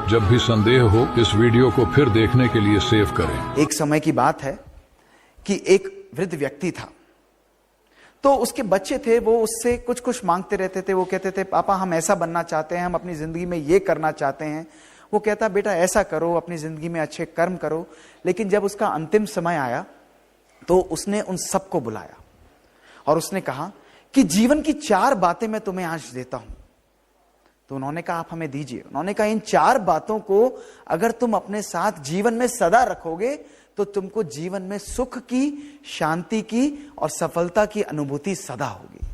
जब भी संदेह हो इस वीडियो को फिर देखने के लिए सेव करें। एक समय की बात है कि एक वृद्ध व्यक्ति था, तो उसके बच्चे थे, वो उससे कुछ कुछ मांगते रहते थे। वो कहते थे, पापा हम ऐसा बनना चाहते हैं, हम अपनी जिंदगी में ये करना चाहते हैं। वो कहता, बेटा ऐसा करो, अपनी जिंदगी में अच्छे कर्म करो। लेकिन जब उसका अंतिम समय आया तो उसने उन सबको बुलाया और उसने कहा कि जीवन की 4 बातें मैं तुम्हें आज देता हूं। तो उन्होंने कहा, आप हमें दीजिए। उन्होंने कहा, इन 4 बातों को अगर तुम अपने साथ जीवन में सदा रखोगे तो तुमको जीवन में सुख की, शांति की और सफलता की अनुभूति सदा होगी।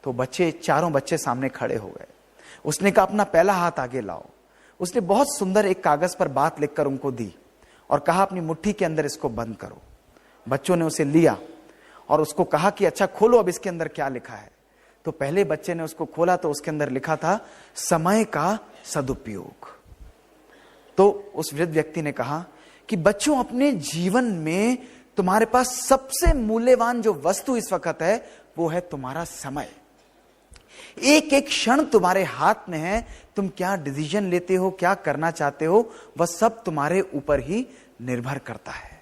तो बच्चे, चारों बच्चे सामने खड़े हो गए। उसने कहा, अपना पहला हाथ आगे लाओ। उसने बहुत सुंदर एक कागज पर बात लिखकर उनको दी और कहा, अपनी मुट्ठी के अंदर इसको बंद करो। बच्चों ने उसे लिया और उसको कहा कि अच्छा खोलो, अब इसके अंदर क्या लिखा है। तो पहले बच्चे ने उसको खोला तो उसके अंदर लिखा था, समय का सदुपयोग। तो उस वृद्ध व्यक्ति ने कहा कि बच्चों, अपने जीवन में तुम्हारे पास सबसे मूल्यवान जो वस्तु इस वक्त है वो है तुम्हारा समय। एक एक क्षण तुम्हारे हाथ में है। तुम क्या डिसीजन लेते हो, क्या करना चाहते हो, वह सब तुम्हारे ऊपर ही निर्भर करता है।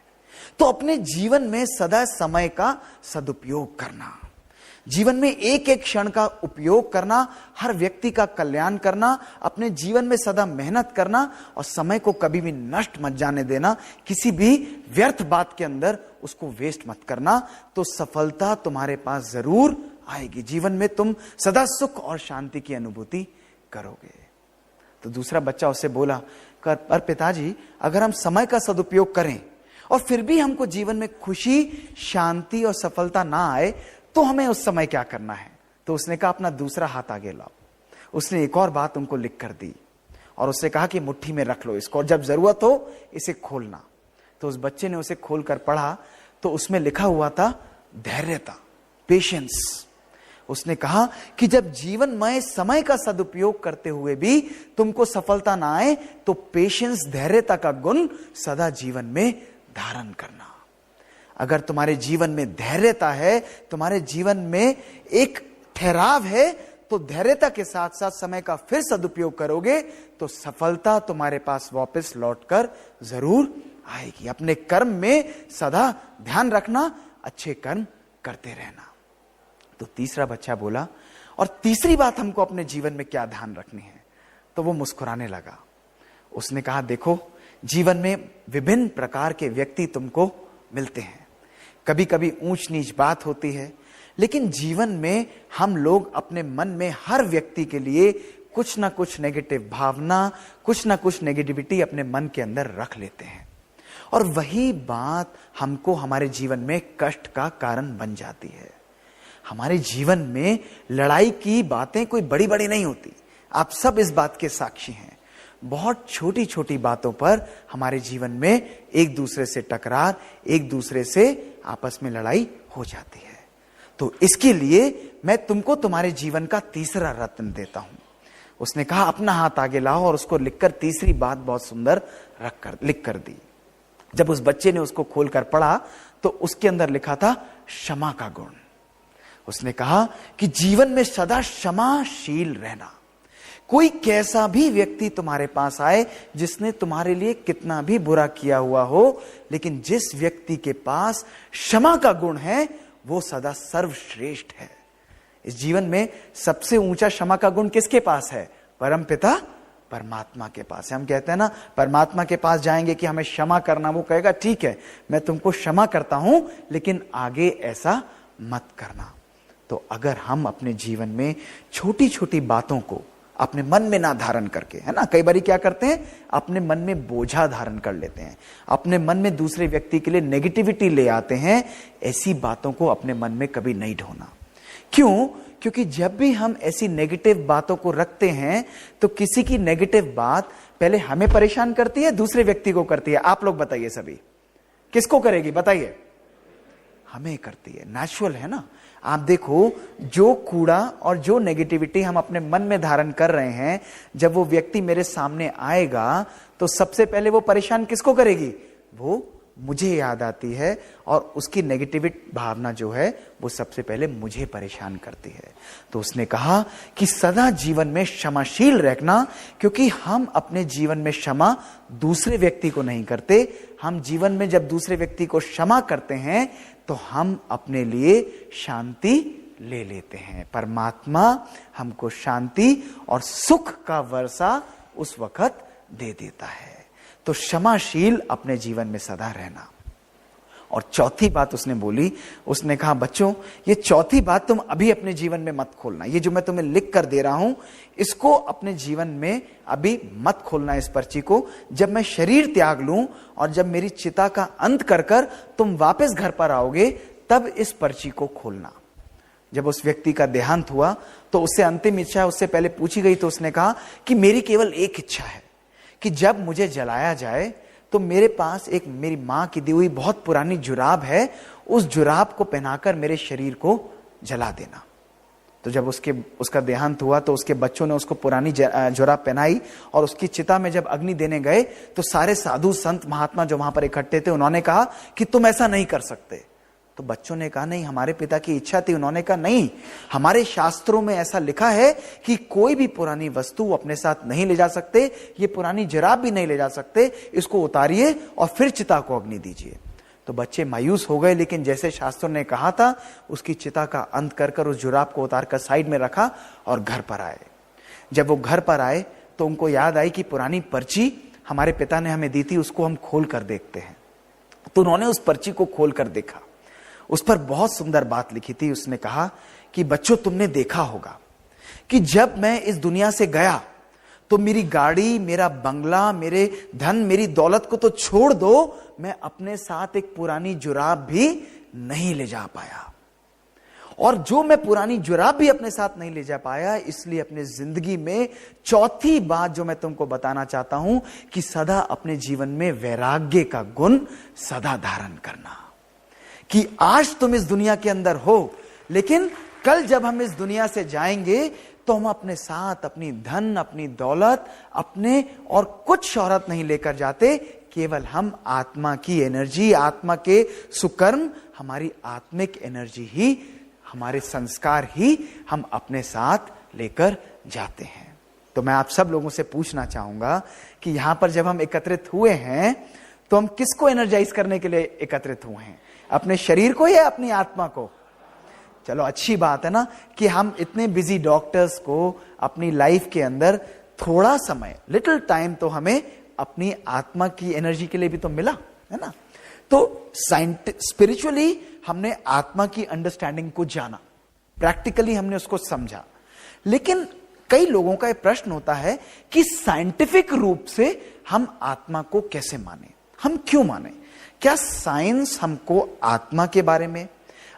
तो अपने जीवन में सदा समय का सदुपयोग करना, जीवन में एक एक क्षण का उपयोग करना, हर व्यक्ति का कल्याण करना, अपने जीवन में सदा मेहनत करना और समय को कभी भी नष्ट मत जाने देना, किसी भी व्यर्थ बात के अंदर उसको वेस्ट मत करना, तो सफलता तुम्हारे पास जरूर आएगी। जीवन में तुम सदा सुख और शांति की अनुभूति करोगे। तो दूसरा बच्चा उससे बोला, पर पिताजी, अगर हम समय का सदुपयोग करें और फिर भी हमको जीवन में खुशी, शांति और सफलता ना आए तो हमें उस समय क्या करना है। तो उसने कहा, अपना दूसरा हाथ आगे लाओ। उसने एक और बात उनको लिख कर दी और उससे कहा कि मुट्ठी में रख लो इसको और जब जरूरत हो इसे खोलना। तो उस बच्चे ने उसे खोलकर पढ़ा तो उसमें लिखा हुआ था धैर्यता, पेशेंस। उसने कहा कि जब जीवन में समय का सदुपयोग करते हुए भी तुमको सफलता ना आए तो पेशेंस, धैर्यता का गुण सदा जीवन में धारण करना। अगर तुम्हारे जीवन में धैर्यता है, तुम्हारे जीवन में एक ठहराव है, तो धैर्यता के साथ साथ समय का फिर सदुपयोग करोगे तो सफलता तुम्हारे पास वापस लौटकर जरूर आएगी। अपने कर्म में सदा ध्यान रखना, अच्छे कर्म करते रहना। तो तीसरा बच्चा बोला, और तीसरी बात हमको अपने जीवन में क्या ध्यान रखनी है। तो वो मुस्कुराने लगा। उसने कहा, देखो, जीवन में विभिन्न प्रकार के व्यक्ति तुमको मिलते हैं। कभी कभी ऊंच नीच बात होती है, लेकिन जीवन में हम लोग अपने मन में हर व्यक्ति के लिए कुछ ना कुछ नेगेटिव भावना, कुछ ना कुछ नेगेटिविटी अपने मन के अंदर रख लेते हैं और वही बात हमको हमारे जीवन में कष्ट का कारण बन जाती है। हमारे जीवन में लड़ाई की बातें कोई बड़ी बड़ी नहीं होती, आप सब इस बात के साक्षी हैं। बहुत छोटी छोटी बातों पर हमारे जीवन में एक दूसरे से टकरार, एक दूसरे से आपस में लड़ाई हो जाती है। तो इसके लिए मैं तुमको तुम्हारे जीवन का तीसरा रत्न देता हूं। उसने कहा, अपना हाथ आगे लाओ और उसको लिखकर तीसरी बात बहुत सुंदर लिख कर दी। जब उस बच्चे ने उसको खोलकर पढ़ा तो उसके अंदर लिखा था क्षमा का गुण। उसने कहा कि जीवन में सदा क्षमाशील रहना। कोई कैसा भी व्यक्ति तुम्हारे पास आए जिसने तुम्हारे लिए कितना भी बुरा किया हुआ हो, लेकिन जिस व्यक्ति के पास क्षमा का गुण है वो सदा सर्वश्रेष्ठ है। इस जीवन में सबसे ऊंचा क्षमा का गुण किसके पास है? परमपिता परमात्मा के पास है। हम कहते हैं ना, परमात्मा के पास जाएंगे कि हमें क्षमा करना, वो कहेगा ठीक है मैं तुमको क्षमा करता हूं, लेकिन आगे ऐसा मत करना। तो अगर हम अपने जीवन में छोटी छोटी बातों को अपने मन में ना धारण करके, है ना, कई बारी क्या करते हैं, अपने मन में बोझा धारण कर लेते हैं, अपने मन में दूसरे व्यक्ति के लिए नेगेटिविटी ले आते हैं। ऐसी बातों को अपने मन में कभी नहीं ढोना। क्यों? क्योंकि जब भी हम ऐसी नेगेटिव बातों को रखते हैं तो किसी की नेगेटिव बात पहले हमें परेशान करती है, दूसरे व्यक्ति को करती है। आप लोग बताइए, सभी किसको करेगी? बताइए। हमें करती है, नेचुरल है ना। आप देखो, जो कूड़ा और जो नेगेटिविटी हम अपने मन में धारण कर रहे हैं, जब वो व्यक्ति मेरे सामने आएगा तो सबसे पहले वो परेशान किसको करेगी? वो मुझे याद आती है और उसकी नेगेटिव भावना जो है वो सबसे पहले मुझे परेशान करती है। तो उसने कहा कि सदा जीवन में क्षमाशील रहना, क्योंकि हम अपने जीवन में क्षमा दूसरे व्यक्ति को नहीं करते। हम जीवन में जब दूसरे व्यक्ति को क्षमा करते हैं तो हम अपने लिए शांति ले लेते हैं। परमात्मा हमको शांति और सुख का वर्षा उस वक्त दे देता है। तो क्षमाशील अपने जीवन में सदा रहना। और चौथी बात उसने बोली, उसने कहा बच्चों ये चौथी बात तुम अभी अपने जीवन में मत खोलना। ये जो मैं तुम्हें लिख कर दे रहा हूं इसको अपने जीवन में अभी मत खोलना। इस पर्ची को जब मैं शरीर त्याग लूं और जब मेरी चिता का अंत कर कर तुम वापस घर पर आओगे तब इस पर्ची को खोलना। जब उस व्यक्ति का देहांत हुआ तो उससे अंतिम इच्छा उससे पहले पूछी गई, तो उसने कहा कि मेरी केवल एक इच्छा है कि जब मुझे जलाया जाए तो मेरे पास एक मेरी मां की दी हुई बहुत पुरानी जुराब है, उस जुराब को पहनाकर मेरे शरीर को जला देना। तो जब उसका देहांत हुआ तो उसके बच्चों ने उसको पुरानी जुराब पहनाई और उसकी चिता में जब अग्नि देने गए तो सारे साधु संत महात्मा जो वहां पर इकट्ठे थे उन्होंने कहा कि तुम ऐसा नहीं कर सकते। तो बच्चों ने कहा नहीं, हमारे पिता की इच्छा थी। उन्होंने कहा नहीं, हमारे शास्त्रों में ऐसा लिखा है कि कोई भी पुरानी वस्तु अपने साथ नहीं ले जा सकते, ये पुरानी जराब भी नहीं ले जा सकते, इसको उतारिए और फिर चिता को अग्नि दीजिए। तो बच्चे मायूस हो गए, लेकिन जैसे शास्त्रों ने कहा था उसकी चिता का अंत कर कर उस जुराब को उतार कर साइड में रखा और घर पर आए। जब वो घर पर आए तो उनको याद आई कि पुरानी पर्ची हमारे पिता ने हमें दी थी, उसको हम खोल कर देखते हैं। तो उन्होंने उस पर्ची को खोल कर देखा, उस पर बहुत सुंदर बात लिखी थी। उसने कहा कि बच्चों तुमने देखा होगा कि जब मैं इस दुनिया से गया तो मेरी गाड़ी, मेरा बंगला, मेरे धन, मेरी दौलत को तो छोड़ दो, मैं अपने साथ एक पुरानी जुराब भी नहीं ले जा पाया। और जो मैं पुरानी जुराब भी अपने साथ नहीं ले जा पाया, इसलिए अपने जिंदगी में चौथी बात जो मैं तुमको बताना चाहता हूं कि सदा अपने जीवन में वैराग्य का गुण सदा धारण करना। कि आज तुम इस दुनिया के अंदर हो, लेकिन कल जब हम इस दुनिया से जाएंगे तो हम अपने साथ अपनी धन, अपनी दौलत, अपने और कुछ शोहरत नहीं लेकर जाते। केवल हम आत्मा की एनर्जी, आत्मा के सुकर्म, हमारी आत्मिक एनर्जी ही, हमारे संस्कार ही हम अपने साथ लेकर जाते हैं। तो मैं आप सब लोगों से पूछना चाहूंगा कि यहां पर जब हम एकत्रित हुए हैं तो हम किसको एनर्जाइज करने के लिए एकत्रित हुए हैं? अपने शरीर को या अपनी आत्मा को? चलो अच्छी बात है ना कि हम इतने बिजी डॉक्टर्स को अपनी लाइफ के अंदर थोड़ा समय, लिटिल टाइम तो हमें अपनी आत्मा की एनर्जी के लिए भी तो मिला है ना। तो स्पिरिचुअली हमने आत्मा की अंडरस्टैंडिंग को जाना, प्रैक्टिकली हमने उसको समझा। लेकिन कई लोगों का यह प्रश्न होता है कि साइंटिफिक रूप से हम आत्मा को कैसे माने, हम क्यों माने? क्या साइंस हमको आत्मा के बारे में,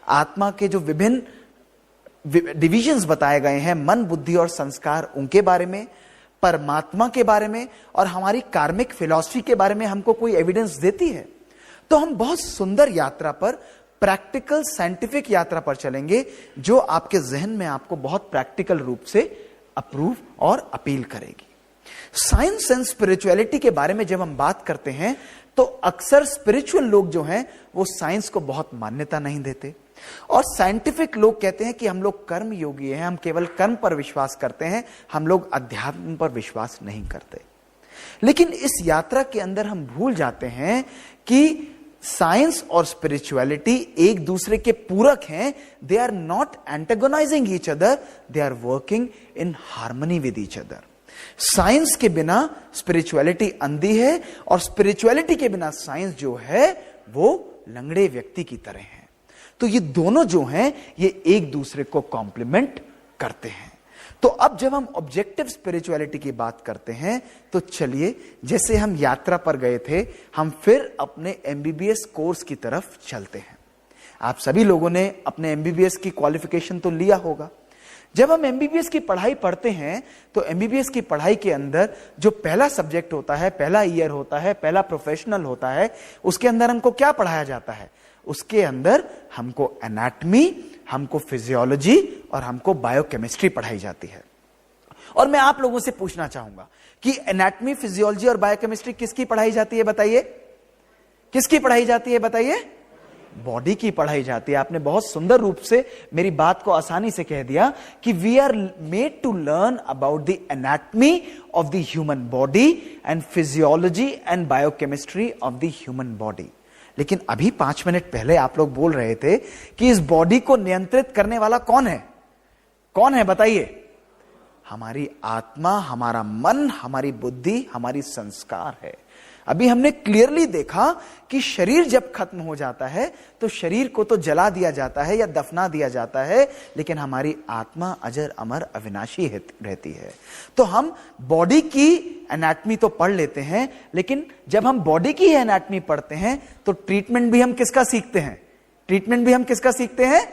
आत्मा के जो विभिन्न डिविजन्स बताए गए हैं, मन, बुद्धि और संस्कार, उनके बारे में, परमात्मा के बारे में और हमारी कार्मिक फिलॉसफी के बारे में हमको कोई एविडेंस देती है? तो हम बहुत सुंदर यात्रा पर, प्रैक्टिकल साइंटिफिक यात्रा पर चलेंगे जो आपके जहन में आपको बहुत प्रैक्टिकल रूप से अप्रूव और अपील करेगी। साइंस एंड स्पिरिचुअलिटी के बारे में जब हम बात करते हैं तो अक्सर स्पिरिचुअल लोग जो हैं वो साइंस को बहुत मान्यता नहीं देते, और साइंटिफिक लोग कहते हैं कि हम लोग कर्म योगी हैं, हम केवल कर्म पर विश्वास करते हैं, हम लोग अध्यात्म पर विश्वास नहीं करते। लेकिन इस यात्रा के अंदर हम भूल जाते हैं कि साइंस और स्पिरिचुअलिटी एक दूसरे के पूरक हैं। They are not antagonising each other, they are working in harmony with each other. Science के बिना स्पिरिचुअलिटी अंधी है और स्पिरिचुअलिटी के बिना साइंस जो है वो लंगड़े व्यक्ति की तरह है। तो ये दोनों जो हैं ये एक दूसरे को कॉम्प्लीमेंट करते हैं। तो अब जब हम ऑब्जेक्टिव स्पिरिचुअलिटी की बात करते हैं तो चलिए, जैसे हम यात्रा पर गए थे, हम फिर अपने एमबीबीएस कोर्स की तरफ चलते हैं। आप सभी लोगों ने अपने एमबीबीएस की क्वालिफिकेशन तो लिया होगा। जब हम एमबीबीएस की पढ़ाई पढ़ते हैं तो एमबीबीएस की पढ़ाई के अंदर जो पहला सब्जेक्ट होता है, पहला ईयर होता है, पहला प्रोफेशनल होता है, उसके अंदर हमको क्या पढ़ाया जाता है? उसके अंदर हमको एनाटॉमी, हमको फिजियोलॉजी और हमको बायोकेमिस्ट्री पढ़ाई जाती है। और मैं आप लोगों से पूछना चाहूंगा कि एनाटॉमी, फिजियोलॉजी और बायोकेमिस्ट्री किसकी पढ़ाई जाती है? बताइए। किसकी पढ़ाई जाती है बताइए? बॉडी की पढ़ाई जाती है। आपने बहुत सुंदर रूप से मेरी बात को आसानी से कह दिया कि we are made to learn about the anatomy of the human body and physiology and biochemistry of the human body. लेकिन अभी 5 मिनट पहले आप लोग बोल रहे थे कि इस बॉडी को नियंत्रित करने वाला कौन है? कौन है बताइए? हमारी आत्मा, हमारा मन, हमारी बुद्धि, हमारी संस्कार है। अभी हमने क्लियरली देखा कि शरीर जब खत्म हो जाता है तो शरीर को तो जला दिया जाता है या दफना दिया जाता है, लेकिन हमारी आत्मा अजर अमर अविनाशी रहती है। तो हम बॉडी की एनाटॉमी तो पढ़ लेते हैं, लेकिन जब हम बॉडी की एनाटॉमी पढ़ते हैं तो ट्रीटमेंट भी हम किसका सीखते हैं? ट्रीटमेंट भी हम किसका सीखते हैं?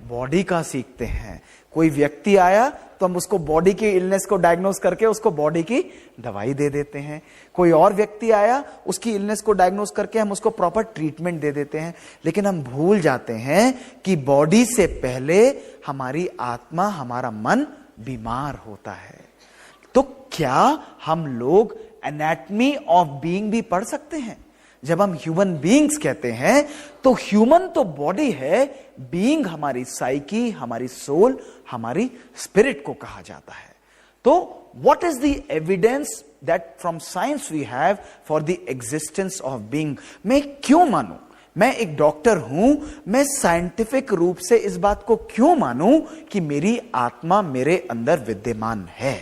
बॉडी का सीखते हैं। कोई व्यक्ति आया तो हम उसको बॉडी की इलनेस को डायग्नोस करके उसको बॉडी की दवाई दे देते हैं। कोई और व्यक्ति आया, उसकी इलनेस को डायग्नोस करके हम उसको प्रॉपर ट्रीटमेंट दे देते हैं। लेकिन हम भूल जाते हैं कि बॉडी से पहले हमारी आत्मा, हमारा मन बीमार होता है। तो क्या हम लोग एनाटॉमी ऑफ बीइंग भी पढ़ सकते हैं? जब हम ह्यूमन बीइंग्स कहते हैं तो ह्यूमन तो बॉडी है, बीइंग हमारी साइकी, हमारी सोल, हमारी स्पिरिट को कहा जाता है। तो what is the evidence that from science we have for the existence of being? मैं क्यों मानूं? मैं एक डॉक्टर हूं, मैं साइंटिफिक रूप से इस बात को क्यों मानूं कि मेरी आत्मा मेरे अंदर विद्यमान है?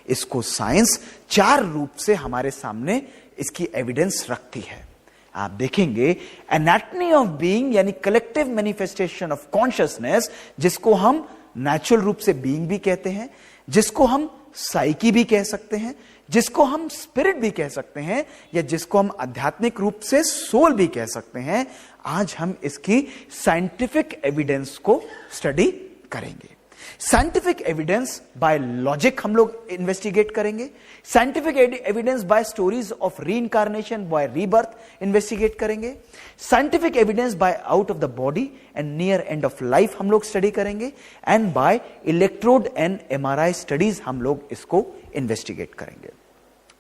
इसको साइंस 4 रूप से हमारे सामने इसकी एविडेंस रखती है। आप देखेंगे एनाटॉमी ऑफ बीइंग यानी कलेक्टिव मैनिफेस्टेशन ऑफ कॉन्शियसनेस, जिसको हम नेचुरल रूप से बीइंग भी कहते हैं, जिसको हम साइकी भी कह सकते हैं, जिसको हम स्पिरिट भी कह सकते हैं, या जिसको हम आध्यात्मिक रूप से सोल भी कह सकते हैं। आज हम इसकी साइंटिफिक एविडेंस को स्टडी करेंगे। साइंटिफिक एविडेंस बाय लॉजिक हम लोग इन्वेस्टिगेट करेंगे। Scientific evidence by stories of reincarnation, by rebirth investigate करेंगे। Scientific evidence by out of the body and near end of life हम लोग स्टडी करेंगे। And by electrode and MRI studies हम लोग इसको इन्वेस्टिगेट करेंगे।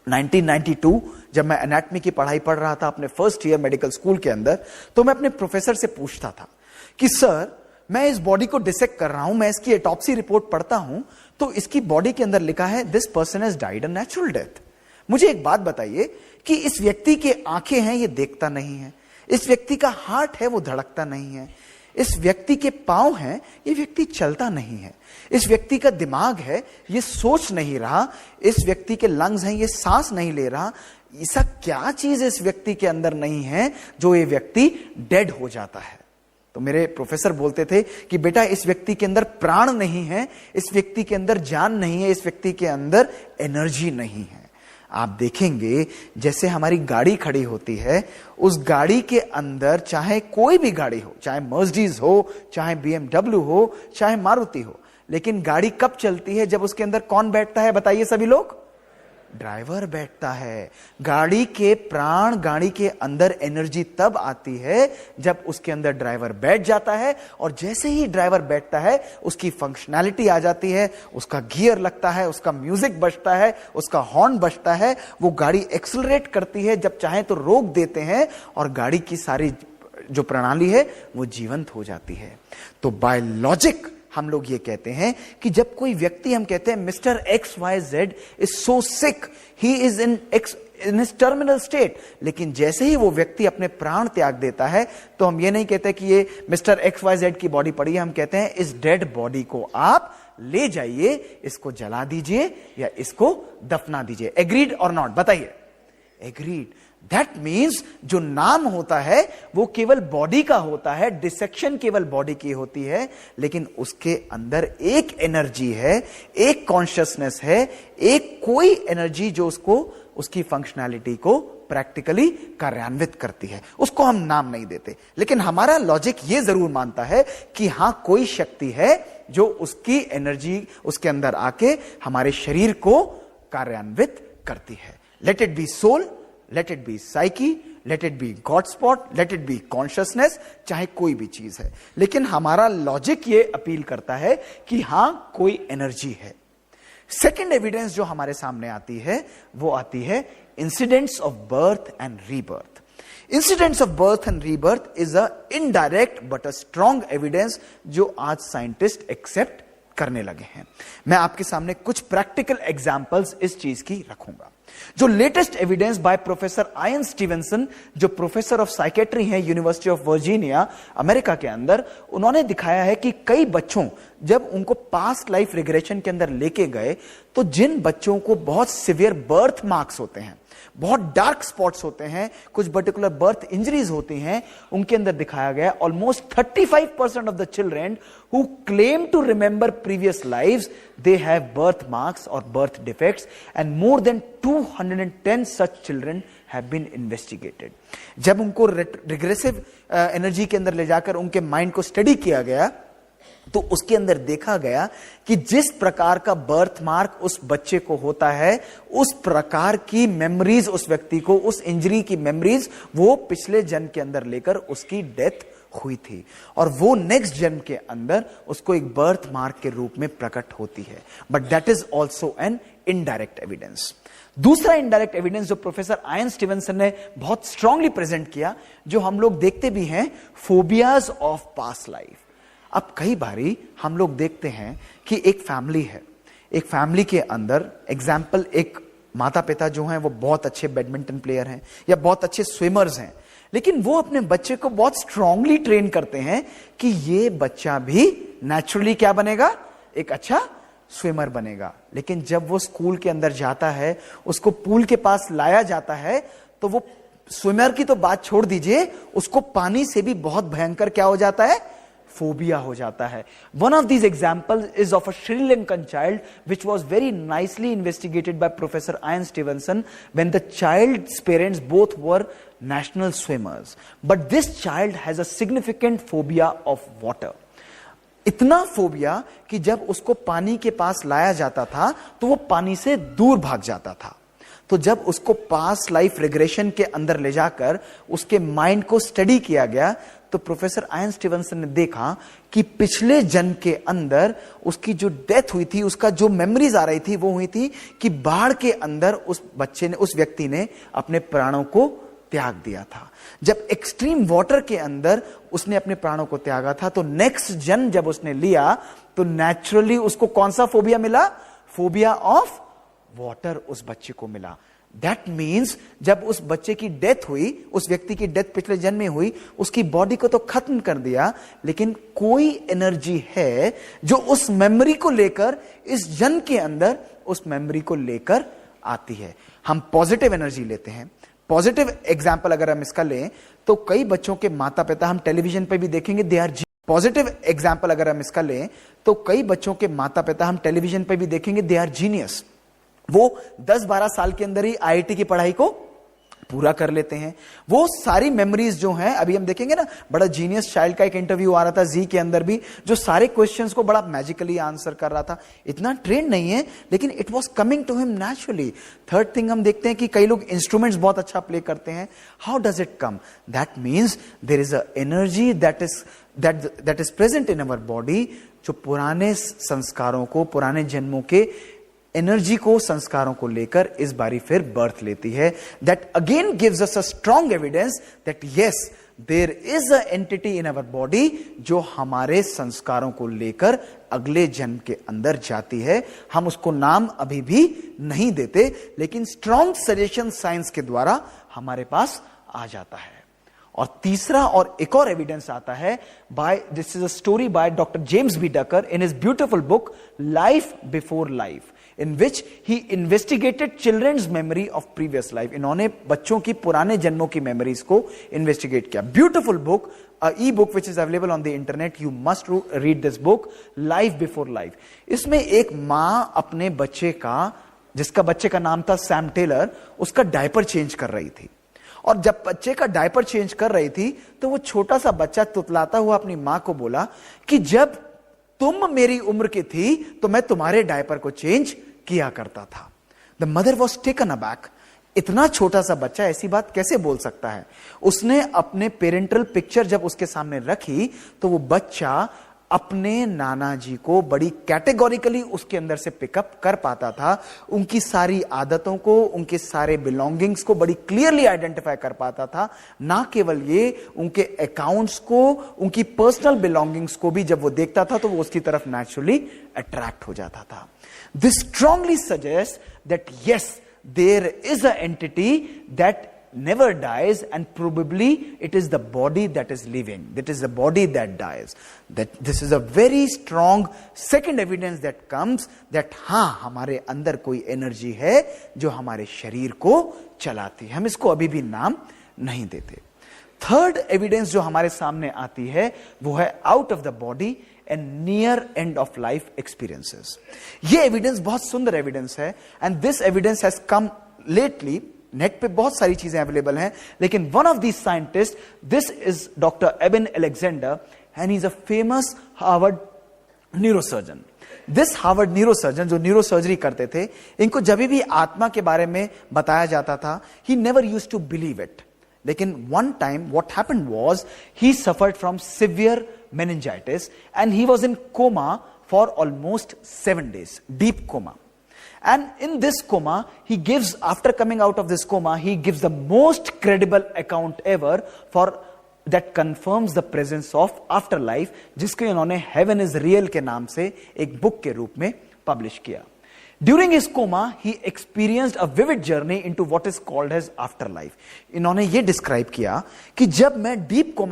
1992 जब मैं एनाटॉमी की पढ़ाई पढ़ रहा था अपने फर्स्ट ईयर मेडिकल स्कूल के अंदर, तो मैं अपने प्रोफेसर से पूछता था कि सर, मैं इस बॉडी को डिसेक्ट कर रहा हूं, मैं इसकी ऑटोप्सी रिपोर्ट पढ़ता हूं, तो इसकी बॉडी के अंदर लिखा है this person has died a natural death. मुझे एक बात बताइए कि इस व्यक्ति के आंखें हैं, ये देखता नहीं है, इस व्यक्ति का हार्ट है, वो धड़कता नहीं है, इस व्यक्ति के पांव हैं, ये व्यक्ति चलता नहीं है, इस व्यक्ति का दिमाग है, ये सोच नहीं रहा, इस व्यक्ति के लंग्स हैं, ये सांस नहीं ले रहा। ऐसा क्या चीज इस व्यक्ति के अंदर नहीं है जो ये व्यक्ति डेड हो जाता है? तो मेरे प्रोफेसर बोलते थे कि बेटा, इस व्यक्ति के अंदर प्राण नहीं है, इस व्यक्ति के अंदर जान नहीं है, इस व्यक्ति के अंदर एनर्जी नहीं है। आप देखेंगे जैसे हमारी गाड़ी खड़ी होती है, उस गाड़ी के अंदर चाहे कोई भी गाड़ी हो, चाहे मर्सिडीज हो, चाहे BMW हो, चाहे मारुति हो, लेकिन गाड़ी कब चलती है? जब उसके अंदर कौन बैठता है बताइए सभी लोग? ड्राइवर बैठता है। गाड़ी के प्राण, गाड़ी के अंदर एनर्जी तब आती है जब उसके अंदर ड्राइवर बैठ जाता है, और जैसे ही ड्राइवर बैठता है उसकी फंक्शनैलिटी आ जाती है, उसका गियर लगता है, उसका म्यूजिक बजता है, उसका हॉर्न बजता है, वो गाड़ी एक्सेलरेट करती है, जब चाहे तो रोक देते हैं, और गाड़ी की सारी जो प्रणाली है वो जीवंत हो जाती है। तो बाय लॉजिक हम लोग ये कहते हैं कि जब कोई व्यक्ति, हम कहते हैं mister XYZ is so sick, he is in his terminal state, लेकिन जैसे ही वो व्यक्ति अपने प्राण त्याग देता है तो हम ये नहीं कहते कि ये मिस्टर XYZ की बॉडी पड़ी है, हम कहते हैं इस डेड बॉडी को आप ले जाइए, इसको जला दीजिए या इसको दफना दीजिए। एग्रीड और नॉट बताइए? एग्रीड। दैट मीन्स जो नाम होता है वो केवल बॉडी का होता है, डिसेक्शन केवल बॉडी की होती है, लेकिन उसके अंदर एक एनर्जी है, एक कॉन्शियसनेस है, एक कोई एनर्जी जो उसको, उसकी फंक्शनैलिटी को प्रैक्टिकली कार्यान्वित करती है। उसको हम नाम नहीं देते, लेकिन हमारा लॉजिक ये जरूर मानता है कि हां, कोई शक्ति है जो उसकी एनर्जी उसके अंदर आके हमारे शरीर को कार्यान्वित करती है। Let it be soul, let it be psyche, let it be God spot, let it be consciousness, चाहे कोई भी चीज है, लेकिन हमारा लॉजिक ये अपील करता है कि हां, कोई एनर्जी है। सेकेंड एविडेंस जो हमारे सामने आती है वो आती है incidents of birth and rebirth. Incidents of birth and rebirth is a indirect but a strong evidence जो आज साइंटिस्ट एक्सेप्ट करने लगे हैं। मैं आपके सामने कुछ प्रैक्टिकल एग्जांपल्स इस चीज की रखूंगा। जो latest evidence by professor ion Stevenson, जो प्रोफेसर ऑफ साइकेट्री हैं यूनिवर्सिटी ऑफ वर्जीनिया अमेरिका के अंदर, उन्होंने दिखाया है कि कई बच्चों जब उनको पास्ट लाइफ रिग्रेशन के अंदर लेके गए तो जिन बच्चों को बहुत सिवियर बर्थ मार्क्स होते हैं, बहुत डार्क स्पॉट्स होते हैं, कुछ पर्टिकुलर बर्थ इंजरीज होती हैं, उनके अंदर दिखाया गया almost 35% of the children who claim to remember previous lives they have birth marks और birth defects and more than 210 such children have been investigated. जब उनको रिग्रेसिव एनर्जी के अंदर ले जाकर उनके माइंड को स्टडी किया गया तो उसके अंदर देखा गया कि जिस प्रकार का बर्थ मार्क उस बच्चे को होता है, उस प्रकार की मेमोरीज उस व्यक्ति को, उस इंजरी की मेमोरीज वो पिछले जन्म के अंदर लेकर उसकी डेथ हुई थी और वो नेक्स्ट जन्म के अंदर उसको एक बर्थ मार्क के रूप में प्रकट होती है। But that is also an indirect evidence. दूसरा इनडायरेक्ट एविडेंस जो प्रोफेसर आयन स्टीवेंसन ने बहुत स्ट्रांगली प्रेजेंट किया, जो हम लोग देखते भी हैं, फोबियाज ऑफ पास्ट लाइफ। अब कई बारी हम लोग देखते हैं कि एक फैमिली है, एक फैमिली के अंदर एग्जाम्पल एक माता पिता जो हैं वो बहुत अच्छे बैडमिंटन प्लेयर हैं या बहुत अच्छे स्विमर्स हैं, लेकिन वो अपने बच्चे को बहुत स्ट्रांगली ट्रेन करते हैं कि ये बच्चा भी नेचुरली क्या बनेगा, एक अच्छा स्विमर बनेगा। लेकिन जब वो स्कूल के अंदर जाता है, उसको पूल के पास लाया जाता है, तो वो स्विमर की तो बात छोड़ दीजिए, उसको पानी से भी बहुत भयंकर क्या हो जाता है, फोबिया हो जाता है। One of these examples is of a Sri Lankan child which was very nicely investigated by Professor Ian Stevenson when the child's parents both were national swimmers. But this child has a significant phobia of water. इतना phobia कि जब उसको पानी के पास लाया जाता था तो वो पानी से दूर भाग जाता था। तो जब उसको पास्ट लाइफ रिग्रेशन के अंदर ले जाकर उसके माइंड को स्टडी किया गया तो प्रोफेसर आयन स्टीवेंसन ने देखा कि पिछले जन्म के अंदर उसकी जो डेथ हुई थी, उसका जो मेमोरीज आ रही थी वो हुई थी कि बाढ़ के अंदर उस बच्चे ने, उस व्यक्ति ने अपने प्राणों को त्याग दिया था। जब एक्सट्रीम वाटर के अंदर उसने अपने प्राणों को त्यागा था तो नेक्स्ट जन्म जब उसने लिया तो नेचुरली उसको कौन सा फोबिया मिला, फोबिया ऑफ वाटर उस बच्चे को मिला। दैट मीन्स जब उस बच्चे की डेथ हुई, उस व्यक्ति की डेथ पिछले जन्म में हुई, उसकी बॉडी को तो खत्म कर दिया, लेकिन कोई एनर्जी है जो उस मेमोरी को लेकर इस जन्म के अंदर उस मेमोरी को लेकर आती है। हम पॉजिटिव एनर्जी लेते हैं। पॉजिटिव एग्जाम्पल अगर हम इसका लें तो कई बच्चों के माता पिता, हम टेलीविजन पर भी देखेंगे, दे आर पॉजिटिव एग्जाम्पल अगर हम इसका लें तो कई बच्चों के माता पिता, हम टेलीविजन पर भी देखेंगे, दे आर जीनियस। वो 10-12 साल के अंदर ही आईआईटी की पढ़ाई को पूरा कर लेते हैं। वो सारी मेमोरीज जो हैं, अभी हम देखेंगे ना, बड़ा जीनियस चाइल्ड का एक इंटरव्यू आ रहा था जी के अंदर भी, जो सारे क्वेश्चंस को बड़ा मैजिकली आंसर कर रहा था। इतना ट्रेन नहीं है लेकिन it was coming to him naturally. Third thing हम देखते हैं कि कई लोग इंस्ट्रूमेंट्स बहुत अच्छा प्ले करते हैं। How does it come? That means there is a energy that is present in our body, जो पुराने संस्कारों को, पुराने जन्मों के एनर्जी को, संस्कारों को लेकर इस बारी फिर बर्थ लेती है। That again gives us a strong evidence that yes there is a entity in our body जो हमारे संस्कारों को लेकर अगले जन्म के अंदर जाती है। हम उसको नाम अभी भी नहीं देते, लेकिन स्ट्रॉन्ग सजेशन साइंस के द्वारा हमारे पास आ जाता है। और तीसरा और एक और एविडेंस आता है this is a story by doctor James B Tucker in his beautiful book Life Before Life, in which he investigated children's memory of previous life. इन्होंने बच्चों की पुराने जन्मों की मेमोरीज को इन्वेस्टिगेट किया। Beautiful book, e-book which is available on the internet. You must read this book, Life Before Life. इसमें एक माँ अपने बच्चे का, जिसका बच्चे का नाम था सैम टेलर, उसका डायपर चेंज कर रही थी। और जब बच्चे का डायपर चेंज कर रही थी तो वो छोटा सा बच्चा तुतलाता हुआ अपनी माँ को बोला कि जब तुम मेरी उम्र की थी तो मैं तुम्हारे डायपर को चेंज किया करता था। The mother was taken aback. इतना छोटा सा बच्चा ऐसी बात कैसे बोल सकता है? उसने अपने पेरेंटल पिक्चर जब उसके सामने रखी तो वो बच्चा अपने नाना जी को बड़ी कैटेगोरिकली उसके अंदर से पिकअप कर पाता था, उनकी सारी आदतों को, उनके सारे बिलोंगिंग्स को बड़ी क्लियरली आइडेंटिफाई कर पाता था। ना केवल ये, उनके अकाउंट्स को, उनकी पर्सनल बिलोंगिंग्स को भी जब वो देखता था तो वो उसकी तरफ नेचुरली अट्रैक्ट हो जाता था। This strongly suggest that yes, there is a entity that never dies, and probably it is the body that is living, that is the body that dies. That this is a very strong second evidence that comes that हाँ, हमारे अंदर कोई energy है जो हमारे शरीर को चलाती है। हम इसको अभी भी नाम नहीं देते। थर्ड एविडेंस जो हमारे सामने आती है वो है out of the body and near end of life experiences. ये एविडेंस बहुत सुंदर एविडेंस है, and this evidence has come lately. Net पे बहुत सारी चीजें अवेलेबल हैं, लेकिन one of these scientist, this is doctor Eben Alexander, and he is a famous Harvard neurosurgeon. This Harvard neurosurgeon जो न्यूरोसर्जरी करते थे, इनको जब भी आत्मा के बारे में बताया जाता था, he never used to believe it. लेकिन one time what happened was he suffered from severe meningitis and he was in coma for almost 7 days, deep coma. And in this coma, he gives, after coming out of this coma, he gives the most credible account ever for that confirms the presence of afterlife, जिसको इन्होंने Heaven is Real के नाम से एक book के रूप में publish किया। During his coma, he experienced a vivid journey into what is called as afterlife. इन्होंने ये डिस्क्राइब किया कि जब मैं डीप कोमा